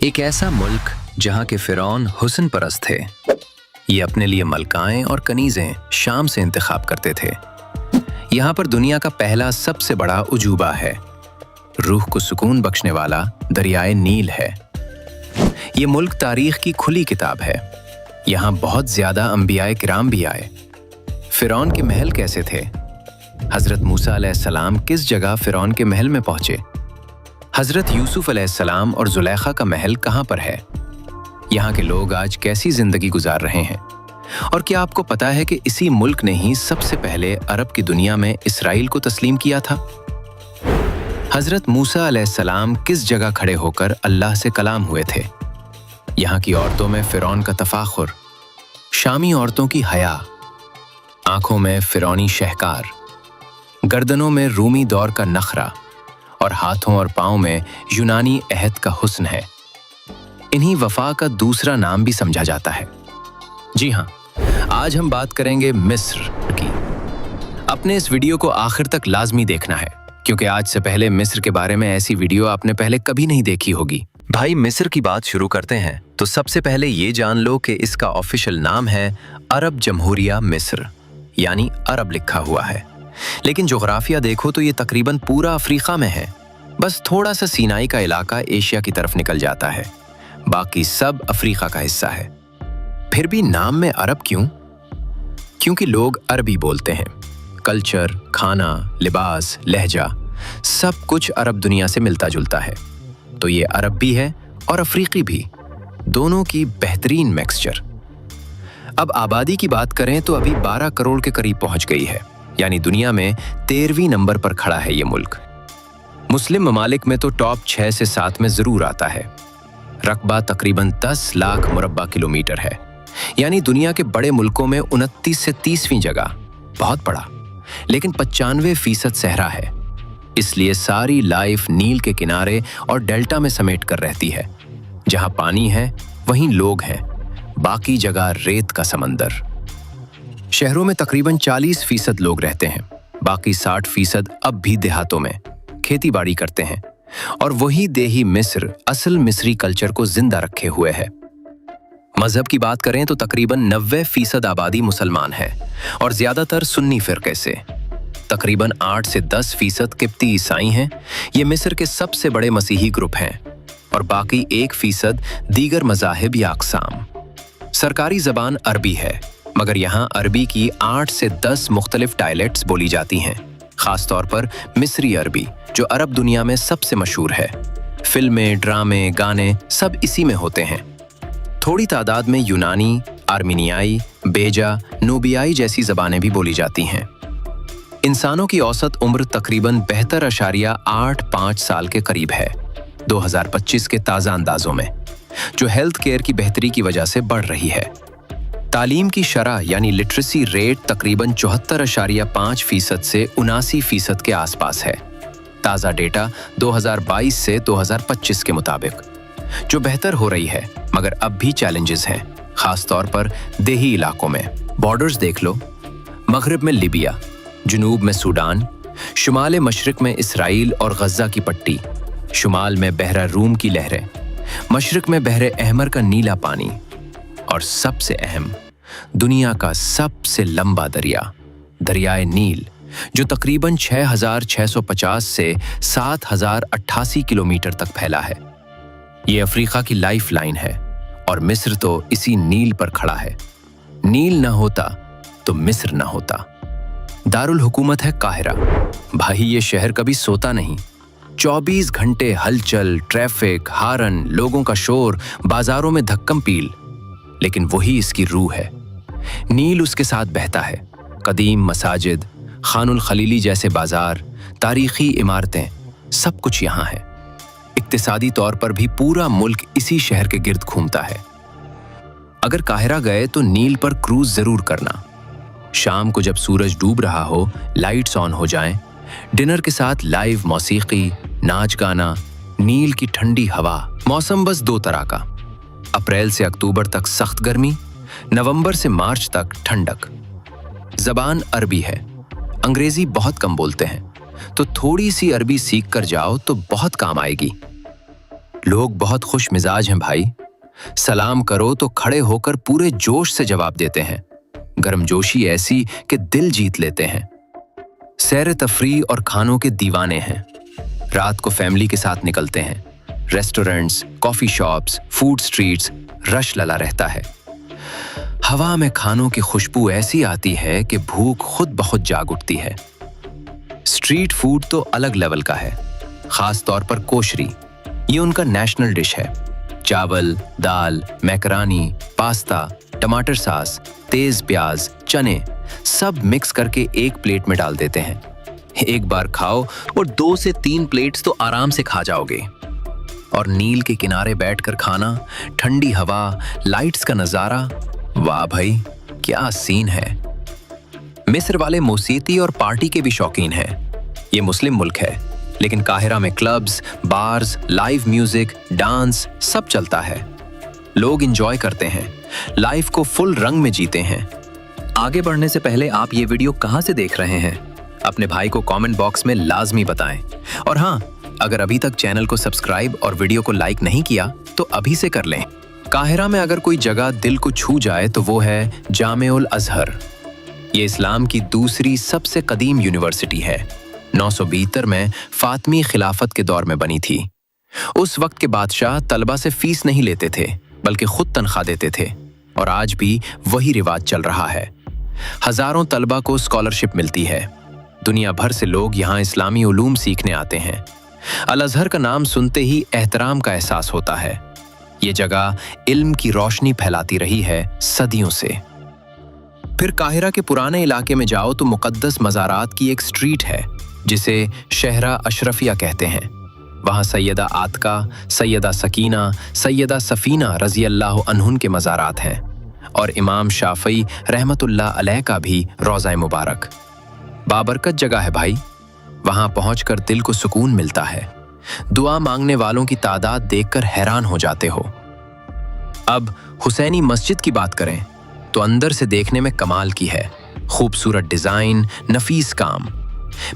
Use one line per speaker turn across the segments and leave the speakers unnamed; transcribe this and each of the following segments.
एक ऐसा मुल्क जहां के फिरौन हुस्न परस्त थे। ये अपने लिए मलकाएं और कनीजें शाम से इंतखाब करते थे। यहाँ पर दुनिया का पहला सबसे बड़ा उजूबा है। रूह को सुकून बख्शने वाला दरियाए नील है। ये मुल्क तारीख की खुली किताब है। यहाँ बहुत ज्यादा अंबियाए किराम भी आए। फिरौन के महल कैसे थे? हजरत मूसा अलैहिस्सलाम किस जगह फिरौन के महल में पहुंचे? हजरत यूसुफ अलैहिस्सलाम और जुलेखा का महल कहाँ पर है? यहाँ के लोग आज कैसी जिंदगी गुजार रहे हैं? और क्या आपको पता है कि इसी मुल्क ने ही सबसे पहले अरब की दुनिया में इसराइल को तस्लीम किया था? हजरत मूसा अलैहिस्सलाम किस जगह खड़े होकर अल्लाह से कलाम हुए थे? यहाँ की औरतों में फिरौन का तफाखुर, शामी औरतों की हया, आंखों में फिरौनी शहकार, गर्दनों में रूमी दौर का नखरा और हाथों और पांव में यूनानी अहद का हुस्न है। इन्हीं वफा का दूसरा नाम भी समझा जाता है। जी हाँ, आज हम बात करेंगे मिस्र की। अपने इस वीडियो को आखिर तक लाजमी देखना है, क्योंकि आज से पहले मिस्र के बारे में ऐसी वीडियो आपने पहले कभी नहीं देखी होगी। भाई, मिस्र की बात शुरू करते हैं तो सबसे पहले ये जान लो कि इसका ऑफिशियल नाम है अरब जमहूरिया मिस्र, यानी अरब लिखा हुआ है। लेकिन जोग्राफिया देखो तो ये तकरीबन पूरा अफ्रीका में है। बस थोड़ा सा सीनाई का इलाका एशिया की तरफ निकल जाता है, बाकी सब अफ्रीका का हिस्सा है। फिर भी नाम में अरब क्यों? क्योंकि लोग अरबी बोलते हैं। कल्चर, खाना, लिबास, लहजा सब कुछ अरब दुनिया से मिलता जुलता है। तो ये अरब भी है और अफ्रीकी भी, दोनों की बेहतरीन मिक्सचर। अब आबादी की बात करें तो अभी 12 करोड़ के करीब पहुंच गई है, यानी दुनिया में 13वीं नंबर पर खड़ा है ये मुल्क। मुस्लिम ममालिक में तो टॉप 6 से 7 में जरूर आता है। रकबा तकरीबन 10 लाख मुरब्बा किलोमीटर है, यानी दुनिया के बड़े मुल्कों में 29 से 30वीं जगह। बहुत बड़ा, लेकिन 95% सहरा है। इसलिए सारी लाइफ नील के किनारे और डेल्टा में समेट कर रहती है। जहां पानी है वहीं लोग हैं, बाकी जगह रेत का समंदर। शहरों में तकरीबन 40% लोग रहते हैं, बाकी 60% अब भी देहातों में खेती बाड़ी करते हैं। और वही देही मिस्र असल मिस्री कल्चर को जिंदा रखे हुए है। मजहब की बात करें तो तकरीबन 90% आबादी मुसलमान है और ज्यादातर सुन्नी फिरके से। तकरीबन 8 से 10% किप्ती ईसाई हैं। ये मिस्र के सबसे बड़े मसीही ग्रुप हैं और बाकी 1% दीगर मज़ाहिब या अक़साम। सरकारी ज़बान अरबी है, मगर यहाँ अरबी की 8 से 10 मुख्तलिफ डायलेक्ट्स बोली जाती हैं। ख़ास तौर पर मिस्री अरबी, जो अरब दुनिया में सबसे मशहूर है। फिल्में, ड्रामे, गाने सब इसी में होते हैं। थोड़ी तादाद में यूनानी, आर्मीनियाई, बेजा, नूबियाई जैसी ज़बानें भी बोली जाती हैं। इंसानों की औसत उम्र तकरीबन 72.85 साल के करीब है 2025 के ताज़ा अंदाजों में, जो हेल्थ केयर की बेहतरी की वजह से बढ़ रही है। तालीम की शरह यानी लिटरेसी रेट तकरीबन 74.5% से 79% के आसपास है। ताज़ा डेटा 2022 से 2025 के मुताबिक, जो बेहतर हो रही है, मगर अब भी चैलेंजेस हैं, खास तौर पर देही इलाकों में। बॉर्डर्स देख लो, मगरिब में लीबिया, जुनूब में सूडान, शुमाल मशरिक में इसराइल और गज़ा की पट्टी, शुमाल में बहरा रूम की लहरें, मशरिक में बहरे अहमर का नीला पानी, और सबसे अहम दुनिया का सबसे लंबा दरिया, दरियाए नील, जो तकरीबन 6,650 से 7,088 किलोमीटर तक फैला है। ये अफ्रीका की लाइफ लाइन है और मिस्र तो इसी नील पर खड़ा है। नील ना होता तो मिस्र ना होता। दारुल हुकूमत है काहिरा। भाई, ये शहर कभी सोता नहीं। 24 घंटे हलचल, ट्रैफिक, हारन, लोगों का शोर, बाजारों में धक्कम पील, लेकिन वही इसकी रूह है। नील उसके साथ बहता है। कदीम मसाजिद, खानुल खलीली जैसे बाजार, तारीखी इमारतें, सब कुछ यहाँ है। इक्तिसादी तौर पर भी पूरा मुल्क इसी शहर के गिर्द घूमता है। अगर काहिरा गए तो नील पर क्रूज जरूर करना। शाम को जब सूरज डूब रहा हो, लाइट्स ऑन हो जाएं, डिनर के साथ लाइव मौसीकी, नाच गाना, नील की ठंडी हवा। मौसम बस 2 तरह का, अप्रैल से अक्टूबर तक सख्त गर्मी, नवंबर से मार्च तक ठंडक। जबान अरबी है, अंग्रेजी बहुत कम बोलते हैं, तो थोड़ी सी अरबी सीख कर जाओ तो बहुत काम आएगी। लोग बहुत खुश मिजाज हैं भाई। सलाम करो तो खड़े होकर पूरे जोश से जवाब देते हैं। गर्मजोशी ऐसी कि दिल जीत लेते हैं। सैर तफरी और खानों के दीवाने हैं। रात को फैमिली के साथ निकलते हैं। Restaurants, coffee shops, food streets, rush लगा रहता है। हवा में खानों की खुशबू ऐसी आती है कि भूख खुद ब खुद जाग उठती है। स्ट्रीट फूड तो अलग लेवल का है, खास तौर पर कोशरी। ये उनका नेशनल डिश है। चावल, दाल, मैकरानी, पास्ता, टमाटर सॉस, तेज प्याज, चने सब मिक्स करके एक प्लेट में डाल देते हैं। एक बार खाओ और 2 से 3 प्लेट्स तो आराम से खा जाओगे। और नील के किनारे बैठकर खाना, ठंडी हवा, लाइट्स का नजारा, वाह भाई क्या सीन है। मिस्र वाले मौसीकी और पार्टी के भी शौकीन हैं। ये मुस्लिम मुल्क है, लेकिन काहिरा में clubs, bars, live music, dance सब चलता है। लोग एंजॉय करते हैं, लाइफ को फुल रंग में जीते हैं। आगे बढ़ने से पहले आप ये वीडियो कहाँ से देख रहे हैं, अपने भाई को कमेंट बॉक्स में लाजमी बताएं। और हाँ, अगर अभी तक चैनल को सब्सक्राइब और वीडियो को लाइक नहीं किया तो अभी से कर लें। काहिरा में अगर कोई जगह दिल को छू जाए तो वो है जामे-उल अज़हर। ये इस्लाम की दूसरी सबसे कदीम यूनिवर्सिटी है। 972 में फातमी खिलाफत के दौर में बनी थी। उस वक्त के बादशाह तलबा से फीस नहीं लेते थे, बल्कि खुद तनख्वाह देते थे। और आज भी वही रिवाज चल रहा है। हजारों तलबा को स्कॉलरशिप मिलती है। दुनिया भर से लोग यहाँ इस्लामी उलूम सीखने आते हैं। अल अज़हर का नाम सुनते ही एहतराम का एहसास होता है। ये जगह इल्म की रोशनी फैलाती रही है सदियों से। फिर काहिरा के पुराने इलाके में जाओ तो मुक़द्दस मज़ारात की एक स्ट्रीट है जिसे शहरा अशरफिया कहते हैं। वहाँ सैयदा आतका, सैयदा सकीना, सैयदा सफीना रज़ी अल्लाह अन्हुन के मज़ारात हैं और इमाम शाफ़ई रहमतुल्लाह अलैह का भी रोज़ा मुबारक। बाबरकत जगह है भाई। वहाँ पहुँचकर दिल को सुकून मिलता है। दुआ मांगने वालों की तादाद देखकर हैरान हो जाते हो। अब हुसैनी मस्जिद की बात करें तो अंदर से देखने में कमाल की है। खूबसूरत डिज़ाइन, नफीस काम।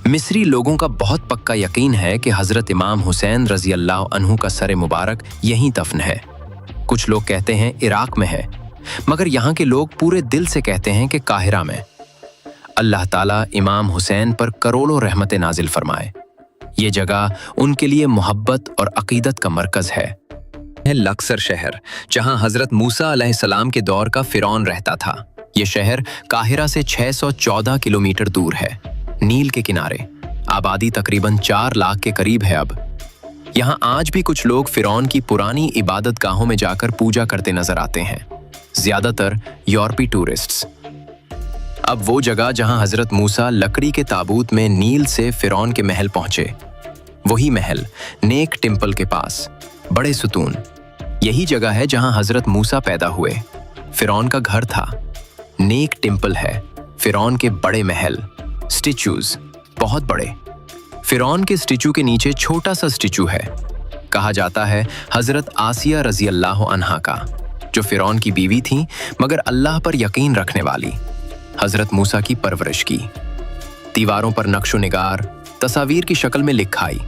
मिस्री लोगों का बहुत पक्का यकीन है कि हज़रत इमाम हुसैन रज़ी अल्लाह अन्हु का सर मुबारक यहीं दफन है। कुछ लोग कहते हैं इराक में है, मगर यहाँ के लोग पूरे दिल से कहते हैं कि काहिरा में। अल्लाह ताला इमाम हुसैन पर करोड़ों रहमतें नाजिल फरमाए। ये जगह उनके लिए मोहब्बत और अकीदत का मरकज़ है। लक्सर शहर, जहाँ हज़रत मूसा अलैहिस्सलाम के दौर का फ़िरौन रहता था। ये शहर काहिरा से 614 किलोमीटर दूर है, नील के किनारे। आबादी तकरीबन 4 लाख के करीब है। अब यहाँ आज भी कुछ लोग फ़िरौन की पुरानी इबादत गाहों में जाकर पूजा करते नजर आते हैं, ज़्यादातर यूरोपी टूरिस्ट्स। अब वो जगह जहाँ हज़रत मूसा लकड़ी के ताबूत में नील से फ़िरौन के महल पहुंचे, वही महल नेक टेम्पल के पास, बड़े सुतून। यही जगह है जहाँ हज़रत मूसा पैदा हुए। फ़िरौन का घर था। नेक टेम्पल है। फ़िरौन के बड़े महल, स्टिच्यूज बहुत बड़े। फ़िरौन के स्टिच्यू के नीचे छोटा सा स्टिच्यू है। कहा जाता है हज़रत आसिया रज़ी अल्लाह अन्हा का, जो फ़िरौन की बीवी थी मगर अल्लाह पर यकीन रखने वाली। हज़रत मूसा की परवरिश की। दीवारों पर नक्शो निगार, तस्वीर की शक्ल में लिखाई।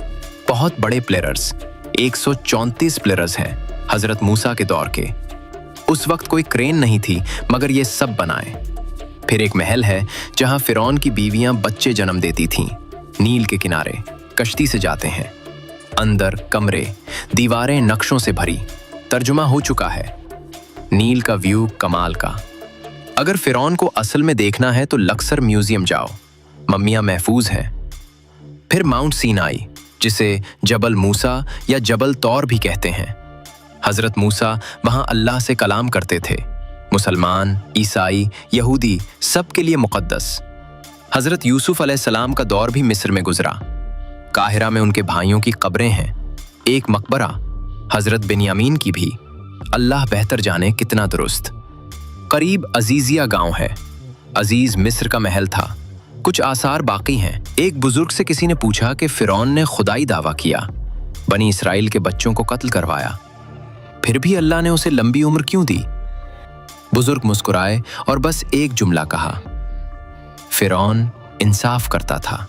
बहुत बड़े प्लेयर्स, 134 प्लेयर्स हैं हज़रत मूसा के दौर के। उस वक्त कोई क्रेन नहीं थी, मगर ये सब बनाए। फिर एक महल है जहाँ फ़िरौन की बीवियां बच्चे जन्म देती थीं। नील के किनारे कश्ती से जाते हैं। अंदर कमरे, दीवारें नक्शों से भरी। तर्जुमा हो चुका है। नील का व्यू कमाल का। अगर फ़िरौन को असल में देखना है तो लक्सर म्यूजियम जाओ, मम्मियां महफूज हैं। फिर माउंट सीनाई, जिसे जबल मूसा या जबल तौर भी कहते हैं। हज़रत मूसा वहाँ अल्लाह से कलाम करते थे। मुसलमान, ईसाई, यहूदी सब के लिए मुक़द्दस। हज़रत यूसुफ अलैहिस्सलाम का दौर भी मिस्र में गुजरा। काहिरा में उनके भाइयों की कब्रें हैं। एक मकबरा हज़रत बिन्यामीन की भी, अल्लाह बेहतर जाने कितना दुरुस्त। करीब अजीजिया गांव है। अजीज मिस्र का महल था। कुछ आसार बाकी हैं। एक बुजुर्ग से किसी ने पूछा कि फ़िरौन ने खुदाई दावा किया, बनी इसराइल के बच्चों को कत्ल करवाया, फिर भी अल्लाह ने उसे लंबी उम्र क्यों दी? बुजुर्ग मुस्कुराए और बस एक जुमला कहा, फ़िरौन इंसाफ करता था।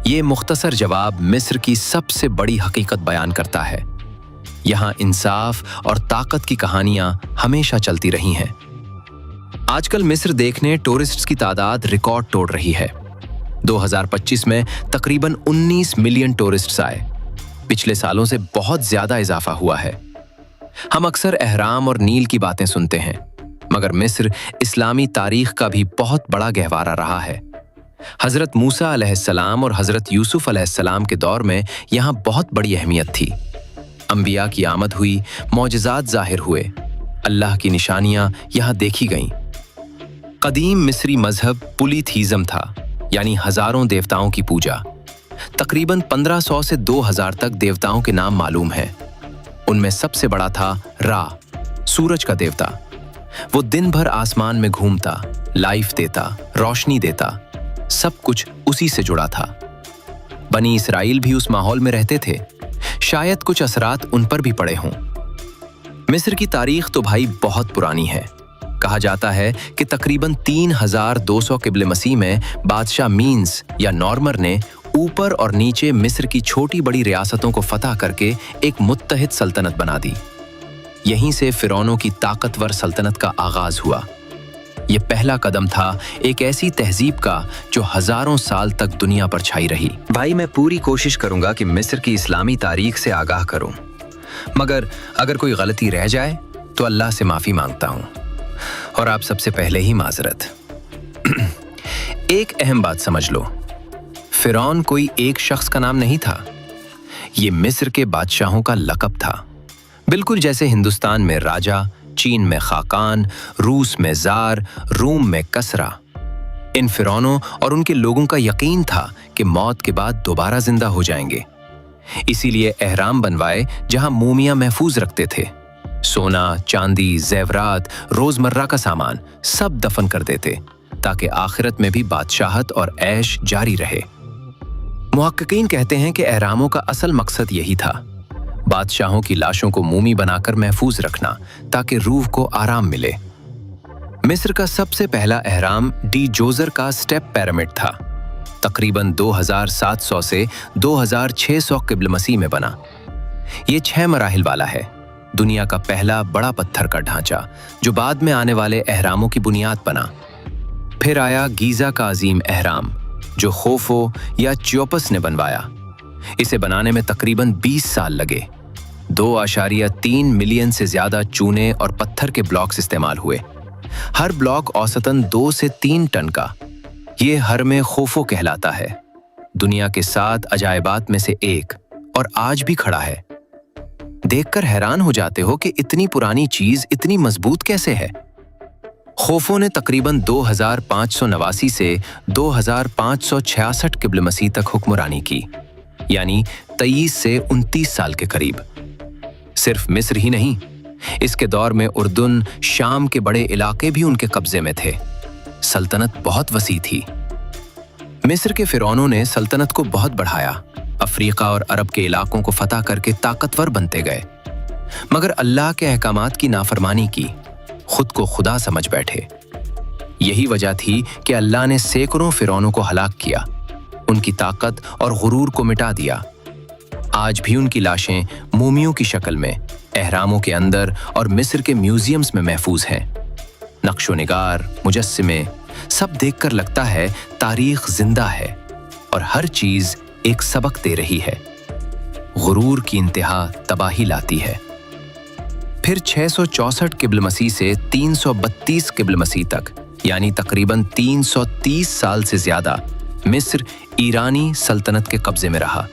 ये मुख्तसर जवाब मिस्र की सबसे बड़ी हकीकत बयान करता है। यहाँ इंसाफ और ताकत की कहानियां हमेशा चलती रही हैं। आजकल मिस्र देखने टूरिस्ट्स की तादाद रिकॉर्ड तोड़ रही है। 2025 में तकरीबन 19 मिलियन टूरिस्ट्स आए। पिछले सालों से बहुत ज्यादा इजाफा हुआ है। हम अक्सर एहराम और नील की बातें सुनते हैं, मगर मिस्र इस्लामी तारीख का भी बहुत बड़ा गहवारा रहा है। हजरत मूसा अलैहिस्सलाम और हजरत यूसुफ अलैहिस्सलाम के दौर में यहाँ बहुत बड़ी अहमियत थी। अंबिया की आमद हुई, मौजज़ात जाहिर हुए, अल्लाह की निशानियां यहाँ देखी गईं। कदीम मिस्री मजहब पुलीथीज़म था, यानी हजारों देवताओं की पूजा। तकरीबन 1500 से 2000 तक देवताओं के नाम मालूम हैं। उनमें सबसे बड़ा था रा, सूरज का देवता। वो दिन भर आसमान में घूमता, लाइफ देता, रोशनी देता, सब कुछ उसी से जुड़ा था। बनी इसराइल भी उस माहौल में रहते थे। शायद कुछ असरात उन पर भी पड़े हों। मिस्र की तारीख तो भाई बहुत पुरानी है। कहा जाता है कि तकरीबन 3200 क़िब्ल मसीह में बादशाह मीन्स या नॉर्मर ने ऊपर और नीचे मिस्र की छोटी बड़ी रियासतों को फतह करके एक मुत्तहिद सल्तनत बना दी। यहीं से फिरौनों की ताकतवर सल्तनत का आगाज हुआ। ये पहला कदम था एक ऐसी तहजीब का जो हजारों साल तक दुनिया पर छाई रही। भाई, मैं पूरी कोशिश करूंगा कि मिस्र की इस्लामी तारीख से आगाह करूं, मगर अगर कोई गलती रह जाए तो अल्लाह से माफी मांगता हूं, और आप सबसे पहले ही माजरत। एक अहम बात समझ लो, फिरौन कोई एक शख्स का नाम नहीं था। ये मिस्र के बादशाहों का लक़ब था, बिल्कुल जैसे हिंदुस्तान में राजा, चीन में खाकान, रूस में जार, रूम में कसरा। इन फिरौनों और उनके लोगों का यकीन था कि मौत के बाद दोबारा जिंदा हो जाएंगे। इसीलिए एहराम बनवाए जहां मूमियां महफूज रखते थे। सोना, चांदी, जेवरात, रोजमर्रा का सामान सब दफन कर देते ताकि आखिरत में भी बादशाहत और ऐश जारी रहे। मुहक्किकीन कहते हैं कि एहरामों का असल मकसद यही था, बादशाहों की लाशों को मूमी बनाकर महफूज रखना ताकि रूह को आराम मिले। मिस्र का सबसे पहला एहराम डी जोजर का स्टेप पिरामिड था। तकरीबन 2700 से 2600 क़िब्ल मसीह में बना। ये 6 मराहिल वाला है। दुनिया का पहला बड़ा पत्थर का ढांचा जो बाद में आने वाले एहरामों की बुनियाद बना। फिर आया गीजा का अजीम एहराम जो खोफो या चियोपस ने बनवाया। इसे बनाने में तकरीबन 20 साल लगे। 2.3 मिलियन से ज्यादा चूने और पत्थर के ब्लॉक्स इस्तेमाल हुए। हर ब्लॉक औसतन 2 से 3 टन का। ये हरमे खोफो कहलाता है, दुनिया के 7 अजायबात में से एक, और आज भी खड़ा है। देखकर हैरान हो जाते हो कि इतनी पुरानी चीज इतनी मजबूत कैसे है। खोफो ने तकरीबन 2589 से 2566 क़िब्ल मसीह तक हुक्मरानी की, यानी 23 से 29 साल के करीब। सिर्फ मिस्र ही नहीं, इसके दौर में उर्दुन, शाम के बड़े इलाके भी उनके कब्जे में थे। सल्तनत बहुत वसी थी। मिस्र के फिरौनों ने सल्तनत को बहुत बढ़ाया, अफ्रीका और अरब के इलाकों को फतह करके ताकतवर बनते गए, मगर अल्लाह के अहकामात की नाफरमानी की, खुद को खुदा समझ बैठे। यही वजह थी कि अल्लाह ने सैकड़ों फिरौनों को हलाक किया, उनकी ताकत और गुरूर को मिटा दिया। आज भी उनकी लाशें मूमियों की शक्ल में एहरामों के अंदर और मिस्र के म्यूजियम्स में महफूज हैं। नक्शो निगार, मुजस्सिमे, सब देखकर लगता है तारीख जिंदा है और हर चीज एक सबक दे रही है। गुरूर की इंतहा तबाही लाती है। फिर 664 क़िब्ल मसीह से 332 क़िब्ल मसीह तक, यानी तकरीबन 330 साल से ज्यादा मिस्र ईरानी सल्तनत के कब्जे में रहा।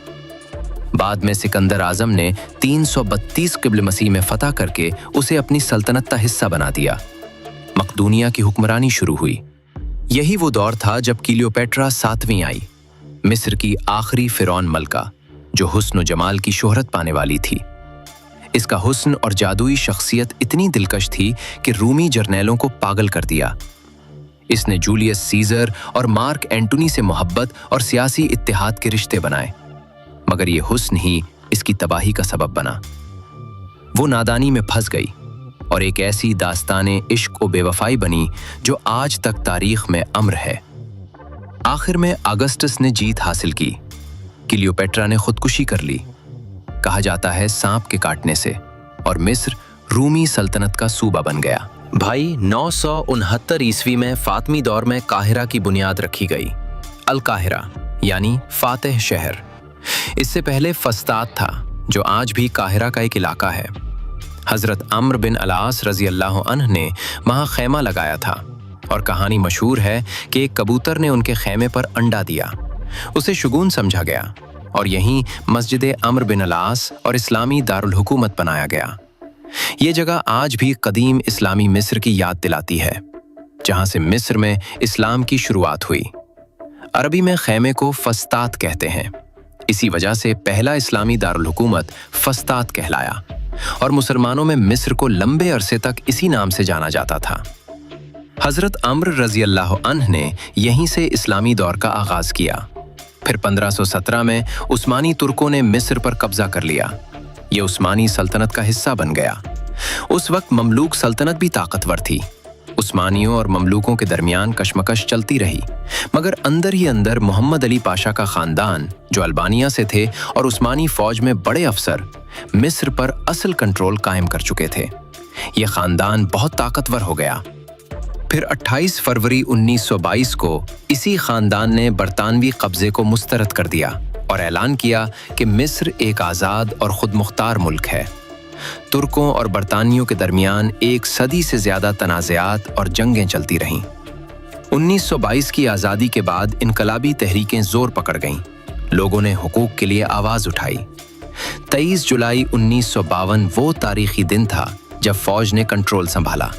बाद में सिकंदर आजम ने 332 क़िब्ल मसीह में फतह करके उसे अपनी सल्तनत का हिस्सा बना दिया। मकदूनिया की हुक्मरानी शुरू हुई। यही वो दौर था जब क्लियोपेट्रा 7वीं आई, मिस्र की आखिरी फिरौन मलका, जो हुस्न और जमाल की शोहरत पाने वाली थी। इसका हुस्न और जादुई शख्सियत इतनी दिलकश थी कि रूमी जर्नैलों को पागल कर दिया। इसने जूलियस सीजर और मार्क एंटोनी से मोहब्बत और सियासी इत्तेहाद के रिश्ते बनाए, मगर ये हुस्न ही इसकी तबाही का सबब बना। वो नादानी में फंस गई और एक ऐसी दास्ताने इश्क और बेवफाई बनी जो आज तक तारीख में अमर है। आखिर में अगस्टस ने जीत हासिल की। क्लियोपेट्रा ने खुदकुशी कर ली। कहा जाता है सांप के काटने से, और मिस्र रूमी सल्तनत का सूबा बन गया। भाई 969 ईस्वी में फातमी दौर में काहिरा की बुनियाद रखी गई। अल काहिरा यानी फातेह शहर। इससे पहले फस्ताद था, जो आज भी काहिरा का एक इलाका है। हजरत अम्र बिन अलास रजी अल्लाह अन्ह ने वहाँ खैमा लगाया था, और कहानी मशहूर है कि एक कबूतर ने उनके खैमे पर अंडा दिया। उसे शुगून समझा गया और यहीं मस्जिद अम्र बिन अलास और इस्लामी दारुल हुकूमत बनाया गया। ये जगह आज भी कदीम इस्लामी मिस्र की याद दिलाती है, जहाँ से मिस्र में इस्लाम की शुरुआत हुई। अरबी में खैमे को फस्ताद कहते हैं। इसी वजह से पहला इस्लामी दारुल हुकूमत फस्ताद कहलाया, और मुसलमानों में मिस्र को लंबे अरसे तक इसी नाम से जाना जाता था। हजरत अम्र रजी अल्लाह अन्ह ने यहीं से इस्लामी दौर का आगाज किया। फिर 1517 में उस्मानी तुर्कों ने मिस्र पर कब्जा कर लिया। ये उस्मानी सल्तनत का हिस्सा बन गया। उस वक्त ममलूक सल्तनत भी ताकतवर थी। उस्मानियों और ममलूकों के दरमियान कशमकश चलती रही, मगर अंदर ही अंदर मोहम्मद अली पाशा का खानदान, जो अल्बानिया से थे और उस्मानी फौज में बड़े अफसर, मिस्र पर असल कंट्रोल कायम कर चुके थे। ये खानदान बहुत ताकतवर हो गया। फिर 28 फरवरी 1922 को इसी खानदान ने बरतानवी कब्जे को मुस्तरद कर दिया और ऐलान किया कि मिस्र एक आज़ाद और खुद मुख्तार मुल्क है। तुर्कों और बरतानियों के दरमियान एक सदी से ज्यादा तनाज़ात और जंगें चलती रहीं। 1922 की आज़ादी के बाद इनकलाबी तहरीकें जोर पकड़ गईं। लोगों ने हुकूक के लिए आवाज़ उठाई। 23 जुलाई 1952 वो तारीखी दिन था जब फौज ने कंट्रोल संभाला।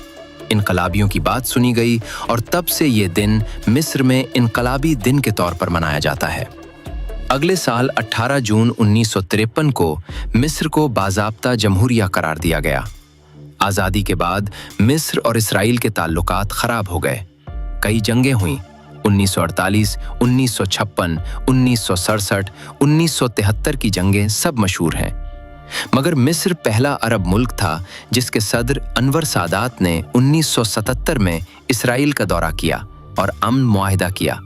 इनकलाबियों की बात सुनी गई और तब से ये दिन मिस्र में इनकलाबी दिन के तौर पर मनाया जाता है। अगले साल 18 जून 1953 को मिस्र को बाज़ाब्ता जमहूरिया करार दिया गया। आज़ादी के बाद मिस्र और इसराइल के ताल्लुकात खराब हो गए। कई जंगें हुईं। 1948, 1956, 1967, 1973 की जंगें सब मशहूर हैं। मगर मिस्र पहला अरब मुल्क था जिसके सदर अनवर सादात ने 1977 में इसराइल का दौरा किया और अमन मुआहिदा किया।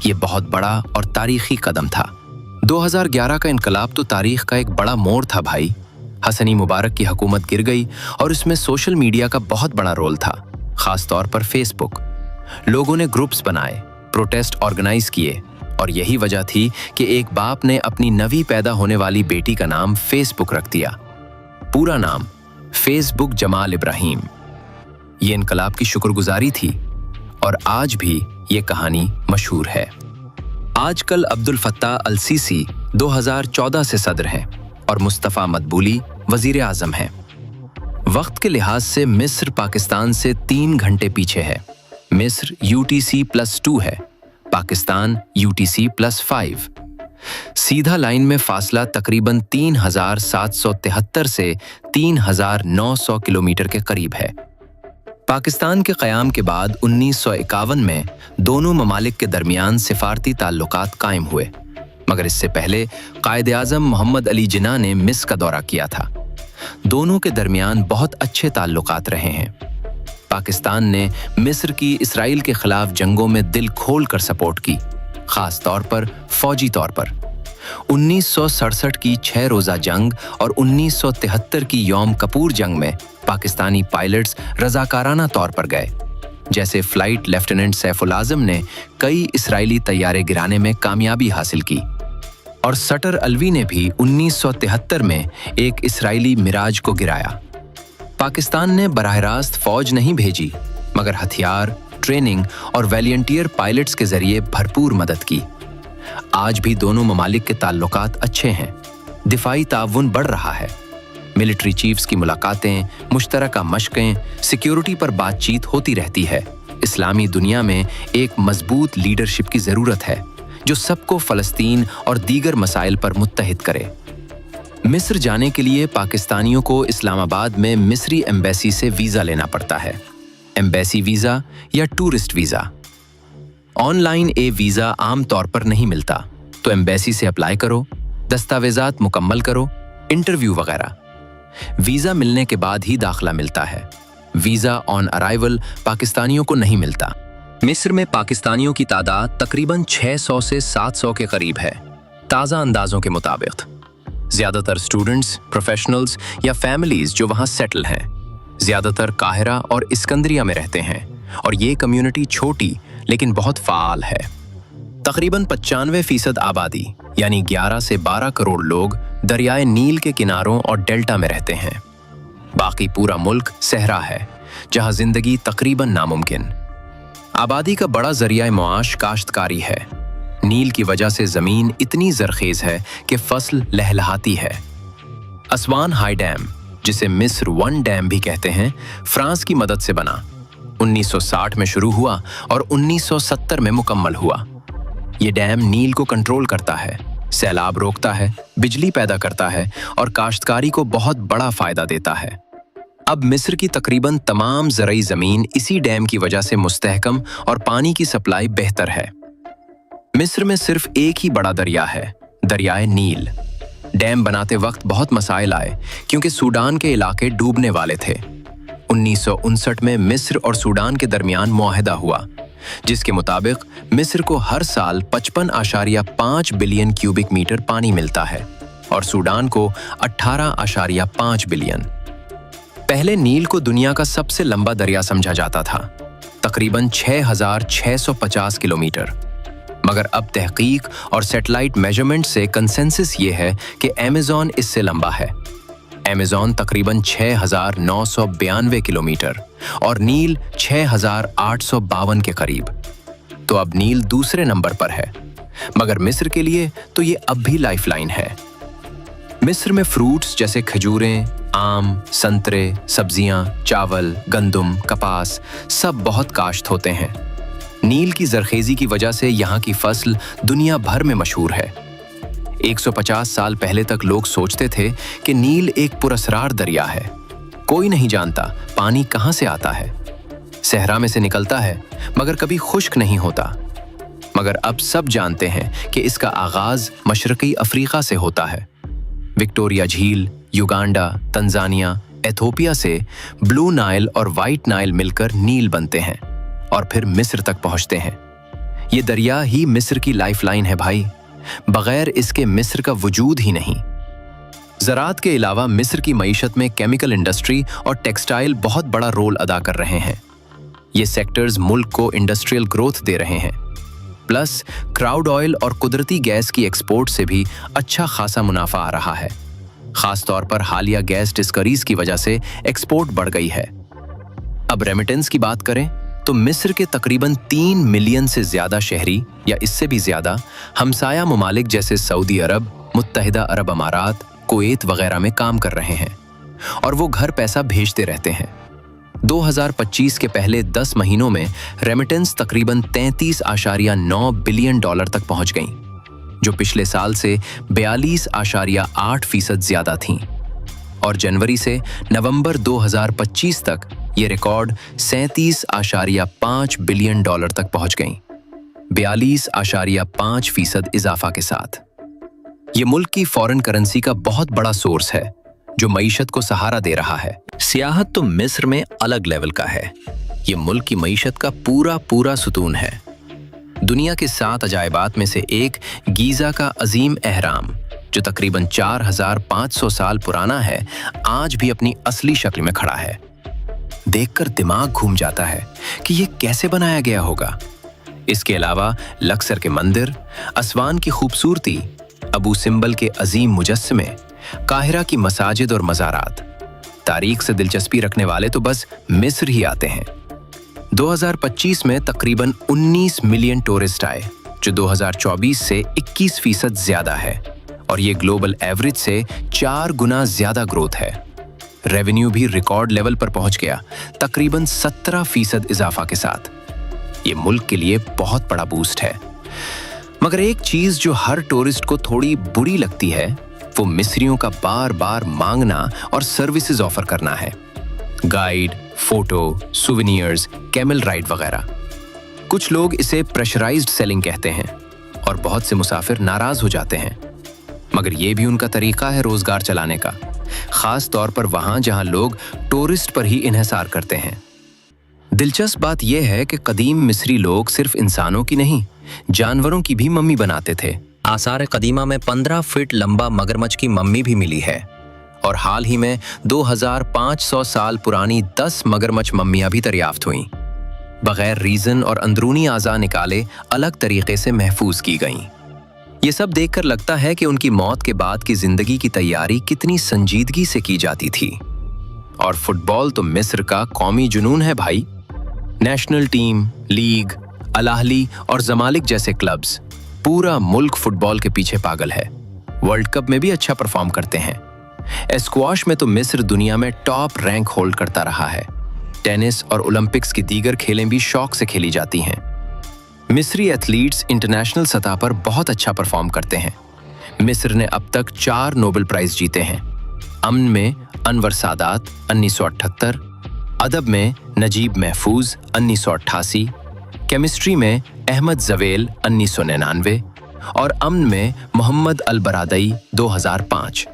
ये बहुत बड़ा और तारीखी कदम था। 2011 का इनकलाब तो तारीख का एक बड़ा मोड़ था भाई। हसनी मुबारक की हुकूमत गिर गई और इसमें सोशल मीडिया का बहुत बड़ा रोल था, खास तौर पर फेसबुक। लोगों ने ग्रुप्स बनाए, प्रोटेस्ट ऑर्गेनाइज किए, और यही वजह थी कि एक बाप ने अपनी नवी पैदा होने वाली बेटी का नाम फेसबुक रख दिया। पूरा नाम फेसबुक जमाल इब्राहिम। ये इनकलाब की शुक्रगुजारी थी और आज भी ये कहानी मशहूर है। आजकल अब्दुल फत्ताह अल सीसी 2014 से सदर हैं और मुस्तफ़ा मदबूली वजीर आज़म हैं। वक्त के लिहाज से मिस्र पाकिस्तान से 3 घंटे पीछे है। मिस्र UTC+2 है, पाकिस्तान UTC+5। सीधा लाइन में फासला तकरीबन 3773 से 3900 किलोमीटर के करीब है। पाकिस्तान के क़याम के बाद 1951 में दोनों ममालिक के दरमियान सिफारती ताल्लुकात कायम हुए, मगर इससे पहले कायद आज़म मोहम्मद अली जिन्ना ने मिस्र का दौरा किया था। दोनों के दरमियान बहुत अच्छे ताल्लुकात रहे हैं। पाकिस्तान ने मिस्र की इसराइल के खिलाफ जंगों में दिल खोल कर सपोर्ट की, खास तौर पर फौजी तौर पर। 1967 की 6 रोज़ा जंग और 1973 की यौम कपूर जंग में पाकिस्तानी पायलट्स रज़ाकाराना तौर पर गए। जैसे फ्लाइट लेफ्टिनेंट सैफुल आज़म ने कई इसराइली तैयारे गिराने में कामयाबी हासिल की, और सटर अलवी ने भी 1973 में एक इसराइली मिराज को गिराया। पाकिस्तान ने बराह रास्त फौज नहीं भेजी, मगर हथियार, ट्रेनिंग और वॉलंटियर पायलट्स के जरिए भरपूर मदद की। आज भी दोनों ममालिक के ताल्लुकात अच्छे हैं। दिफाई ताउन बढ़ रहा है। मिलिट्री चीफ्स की मुलाकातें, मुश्तरका मशक़ें, सिक्योरिटी पर बातचीत होती रहती है। इस्लामी दुनिया में एक मजबूत लीडरशिप की ज़रूरत है जो सबको फ़लस्तीन और दीगर मसाइल पर मुत्तहिद करे। मिस्र जाने के लिए पाकिस्तानियों को इस्लामाबाद में मिस्री एम्बेसी से वीज़ा लेना पड़ता है। एम्बेसी वीज़ा या टूरिस्ट वीज़ा। ऑनलाइन वीज़ा आम तौर पर नहीं मिलता, तो एम्बेसी से अप्लाई करो, दस्तावेज़ात मुकम्मल करो, इंटरव्यू वगैरह। वीज़ा मिलने के बाद ही दाखिला मिलता है। वीज़ा ऑन अराइवल पाकिस्तानियों को नहीं मिलता। मिस्र में पाकिस्तानियों की तादाद तकरीबन 600 से 700 के करीब है, ताज़ा अंदाज़ों के मुताबिक। ज्यादातर स्टूडेंट्स, प्रोफेशनल्स या फैमिलीज जो वहां सेटल हैं, ज्यादातर काहिरा और इस्कंदरिया में रहते हैं और ये कम्युनिटी छोटी लेकिन बहुत फाल है। तकरीबन 95% आबादी यानी 11 से 12 करोड़ लोग दरियाए नील के किनारों और डेल्टा में रहते हैं। बाकी पूरा मुल्क सहरा है जहां जिंदगी तकरीबन नामुमकिन। आबादी का बड़ा जरिया मुआश काश्तकारी है। नील की वजह से जमीन इतनी जरखेज है कि फसल लहलहाती है। असवान हाई डैम, जिसे मिस्र वन डैम भी कहते हैं, फ्रांस की मदद से बना। 1960 में शुरू हुआ और 1970 में मुकम्मल हुआ। ये डैम नील को कंट्रोल करता है, सैलाब रोकता है, बिजली पैदा करता है और काश्तकारी को बहुत बड़ा फायदा देता है। अब मिस्र की तकरीबन तमाम ज़रई ज़मीन इसी डैम की वजह से मुस्तहकम और पानी की सप्लाई बेहतर है। मिस्र में सिर्फ एक ही बड़ा दरिया है, दरियाए नील। डैम बनाते वक्त बहुत मसाइल आए क्योंकि सूडान के इलाके डूबने वाले थे। 1959 में मिस्र और सूडान के दरमियान मुआहदा हुआ, जिसके मुताबिक मिस्र को हर साल 55.5 बिलियन क्यूबिक मीटर पानी मिलता है और सूडान को 18.5 बिलियन। पहले नील को दुनिया का सबसे लंबा दरिया समझा जाता था, तकरीबन 6,650 किलोमीटर। मगर अब तहकीक और सैटेलाइट मेजरमेंट से कंसेंसस ये है कि अमेज़न इससे लंबा है। अमेज़न तकरीबन 6,992 किलोमीटर और नील 6,852 के करीब। तो अब नील दूसरे नंबर पर है, मगर मिस्र के लिए तो ये अब भी लाइफलाइन है। मिस्र में फ्रूट्स जैसे खजूरें, आम, संतरे, सब्जियां, चावल, गंदुम, कपास सब बहुत काश्त होते हैं। नील की जरखेजी की वजह से यहाँ की फसल दुनिया भर में मशहूर है। 150 साल पहले तक लोग सोचते थे कि नील एक पुरस्रार दरिया है, कोई नहीं जानता पानी कहाँ से आता है। सहरा में से निकलता है मगर कभी खुश्क नहीं होता। मगर अब सब जानते हैं कि इसका आगाज मशरकी अफ्रीका से होता है। विक्टोरिया झील, युगांडा, तंजानिया, एथोपिया से ब्लू नाइल और वाइट नाइल मिलकर नील बनते हैं और फिर मिस्र तक पहुंचते हैं। ये दरिया ही मिस्र की लाइफलाइन है भाई, बगैर इसके मिस्र का वजूद ही नहीं। ज़राअत के अलावा मिस्र की मईशत में केमिकल इंडस्ट्री और टेक्सटाइल बहुत बड़ा रोल अदा कर रहे हैं। ये सेक्टर्स मुल्क को इंडस्ट्रियल ग्रोथ दे रहे हैं। प्लस क्राउड ऑयल और कुदरती गैस की एक्सपोर्ट से भी अच्छा खासा मुनाफा आ रहा है। खास तौर पर हालिया गैस डिस्करीज की वजह से एक्सपोर्ट बढ़ गई है। अब रेमिटेंस की बात करें तो मिस्र के तकरीबन 3 मिलियन से ज्यादा शहरी या इससे भी ज्यादा हमसाया ममालिक जैसे सऊदी अरब, मुत्तहिदा अरब अमारात, कुवैत वगैरह में काम कर रहे हैं और वो घर पैसा भेजते रहते हैं। 2025 के पहले 10 महीनों में रेमिटेंस तकरीबन 33.9 बिलियन डॉलर तक पहुंच गईं, जो पिछले साल से 42.8% ज्यादा थीं। और जनवरी से नवंबर 2025 तक ये रिकॉर्ड 37.5 बिलियन डॉलर तक पहुंच गईं, 42.5% इजाफा के साथ। ये मुल्क की फॉरेन करेंसी का बहुत बड़ा सोर्स है जो मईशत को सहारा दे रहा है। सियाहत तो मिस्र में अलग लेवल का है। ये मुल्क की मईशत का पूरा सुतून है। दुनिया के 7 अजायबात में से एक गीज़ा का अजीम एहराम, जो तकरीबन 4,500 साल पुराना है, आज भी अपनी असली शक्ल में खड़ा है। देखकर दिमाग घूम जाता है कि ये कैसे बनाया गया होगा। इसके अलावा लक्सर के मंदिर, असवान की खूबसूरती, अबू सिम्बल के अजीम मुजस्समे, काहिरा की मसाजिद और मज़ारात। तारीख से दिलचस्पी रखने वाले तो बस मिस्र ही आते हैं। 2025 में तकरीबन 19 मिलियन टूरिस्ट आए, जो 2024 से 21% ज्यादा है और ये ग्लोबल एवरेज से 4 गुना ज्यादा ग्रोथ है। रेवेन्यू भी रिकॉर्ड लेवल पर पहुंच गया, तकरीबन 17% इजाफा के साथ। ये मुल्क के लिए बहुत बड़ा बूस्ट है। मगर एक चीज जो हर टूरिस्ट को थोड़ी बुरी लगती है, वो मिस्रियों का बार बार मांगना और सर्विसेज ऑफर करना है। Guide, photo, souvenirs, camel ride वगैरह। कुछ लोग इसे प्रेशराइज्ड सेलिंग कहते हैं और बहुत से मुसाफिर नाराज हो जाते हैं। मगर ये भी उनका तरीका है रोजगार चलाने का, खास तौर पर वहां जहां लोग टूरिस्ट पर ही इन्हिसार करते हैं। दिलचस्प बात यह है कि कदीम मिस्री लोग सिर्फ इंसानों की नहीं, जानवरों की भी मम्मी बनाते थे। आसार कदीमा में 15 फीट लंबा मगरमच्छ की मम्मी भी मिली है और हाल ही में 2500 साल पुरानी 10 मगरमच्छ मम्मियां भी दरियाफ्त हुईं। बगैर रीजन और अंदरूनी आज़ा निकाले अलग तरीके से महफूज की गईं। ये सब देखकर लगता है कि उनकी मौत के बाद की जिंदगी की तैयारी कितनी संजीदगी से की जाती थी। और फुटबॉल तो मिस्र का कौमी जुनून है भाई। National team, league, Al Ahly और जमालिक जैसे क्लब्स, पूरा मुल्क फुटबॉल के पीछे पागल है। वर्ल्ड कप में भी अच्छा परफॉर्म करते हैं। स्क्वॉश में तो मिस्र दुनिया में टॉप रैंक होल्ड करता रहा है। टेनिस और ओलंपिक्स की दीगर खेलें भी शौक से खेली जाती हैं। मिस्री एथलीट्स इंटरनेशनल सतह पर बहुत अच्छा परफॉर्म करते हैं। मिस्र ने अब तक 4 नोबेल प्राइज जीते हैं। अमन में अनवर सादात 1978, अदब में नजीब महफूज 1988, केमिस्ट्री में अहमद जवेल 1999 और अमन में मोहम्मद अल बरादई 2005।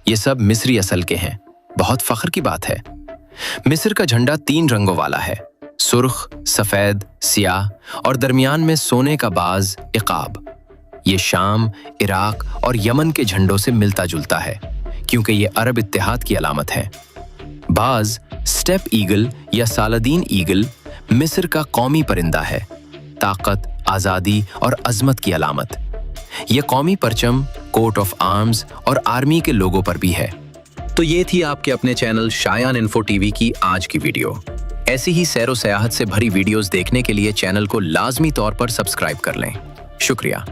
ये सब मिस्री असल के हैं। बहुत फख्र की बात है। मिस्र का झंडा 3 रंगों वाला है, सुर्ख, सफेद, सियाह और दरमियान में सोने का बाज इकाब। ये शाम, इराक और यमन के झंडों से मिलता जुलता है क्योंकि ये अरब इत्तेहाद की अलामत है। बाज, स्टेप ईगल या सालादीन ईगल मिस्र का कौमी परिंदा है, ताकत, आज़ादी और अजमत की अलामत। ये कौमी परचम कोट ऑफ आर्म्स और आर्मी के लोगों पर भी है। तो ये थी आपके अपने चैनल शायान इन्फो टीवी की आज की वीडियो। ऐसी ही सैरो सयाहत से भरी वीडियोस देखने के लिए चैनल को लाजमी तौर पर सब्सक्राइब कर लें। शुक्रिया।